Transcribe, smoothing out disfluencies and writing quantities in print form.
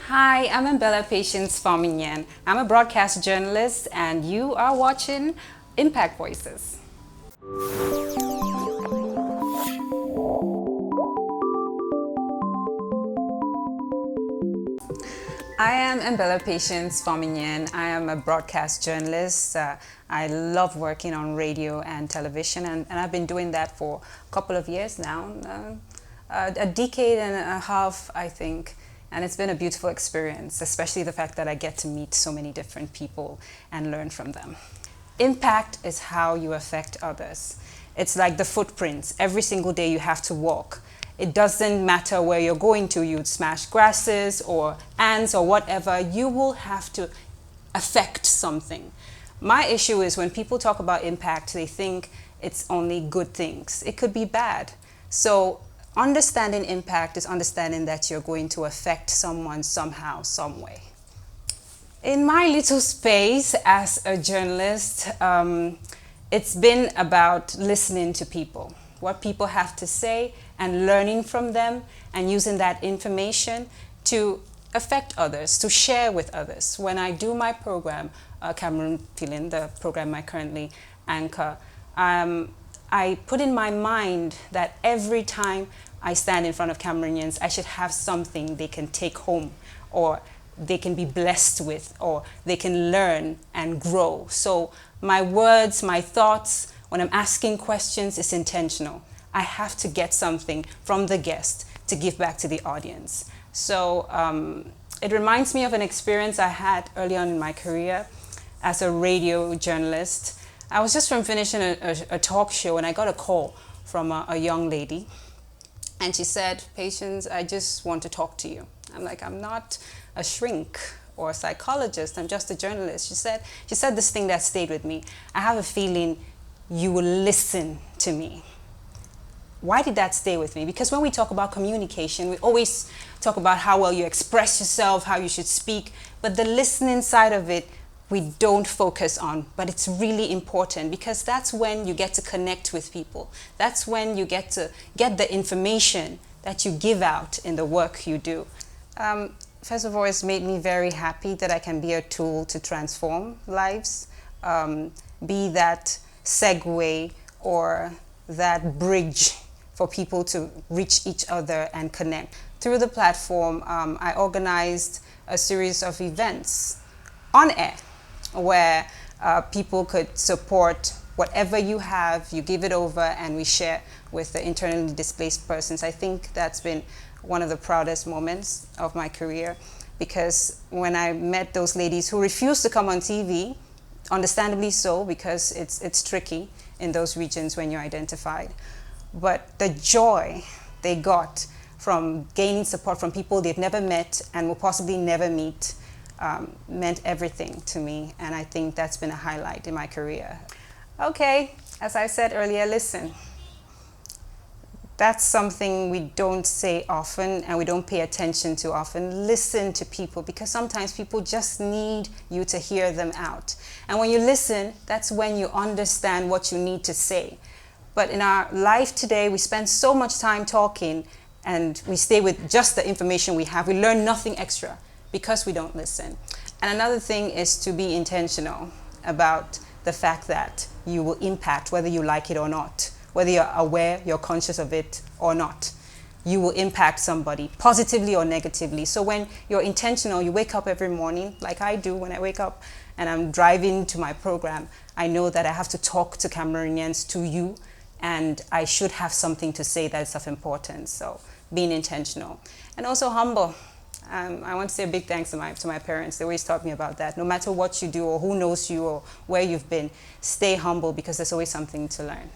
Hi, I'm Embelle Patience. I'm a broadcast journalist, and you are watching Impact Voices. I am Embelle Patience. I am a broadcast journalist. I love working on radio and television, and I've been doing that for a couple of years now, a decade and a half, I think. And it's been a beautiful experience, especially the fact that I get to meet so many different people and learn from them. Impact is how you affect others. It's like the footprints. Every single day you have to walk. It doesn't matter where you're going to, you'd smash grasses or ants or whatever, you will have to affect something. My issue is when people talk about impact, they think it's only good things. It could be bad. So understanding impact is understanding that you're going to affect someone somehow, some way. In my little space as a journalist, it's been about listening to people, what people have to say, and learning from them, and using that information to affect others, to share with others. When I do my program, Cameroon Feeling, the program I currently anchor, I put in my mind that every time I stand in front of Cameroonians, I should have something they can take home, or they can be blessed with, or they can learn and grow. So my words, my thoughts, when I'm asking questions, is intentional. I have to get something from the guest to give back to the audience. So it reminds me of an experience I had early on in my career as a radio journalist. I was just from finishing a talk show, and I got a call from a young lady. And she said, "Patience, I just want to talk to you." I'm like, "I'm not a shrink or a psychologist, I'm just a journalist." She said this thing that stayed with me. "I have a feeling you will listen to me." Why did that stay with me? Because when we talk about communication, we always talk about how well you express yourself, how you should speak, but the listening side of it, we don't focus on. But it's really important, because that's when you get to connect with people. That's when you get to get the information that you give out in the work you do. First of all, it's made me very happy that I can be a tool to transform lives, be that segue or that bridge for people to reach each other and connect. Through the platform, I organized a series of events on air where people could support whatever you have, you give it over, and we share with the internally displaced persons. I think that's been one of the proudest moments of my career, because when I met those ladies who refused to come on TV, understandably so, because it's tricky in those regions when you're identified, but the joy they got from gaining support from people they've never met and will possibly never meet meant everything to me, and I think that's been a highlight in my career. Okay, as I said earlier, listen. That's something we don't say often and we don't pay attention to often. Listen to people, because sometimes people just need you to hear them out. And when you listen, that's when you understand what you need to say. But in our life today, we spend so much time talking and we stay with just the information we have. We learn nothing extra because we don't listen. And another thing is to be intentional about the fact that you will impact whether you like it or not. Whether you're aware, you're conscious of it or not, you will impact somebody positively or negatively. So when you're intentional, you wake up every morning, like I do when I wake up and I'm driving to my program, I know that I have to talk to Cameroonians, to you, and I should have something to say that's of importance. So being intentional and also humble. I want to say a big thanks to my parents. They always taught me about that. No matter what you do or who knows you or where you've been, stay humble, because there's always something to learn.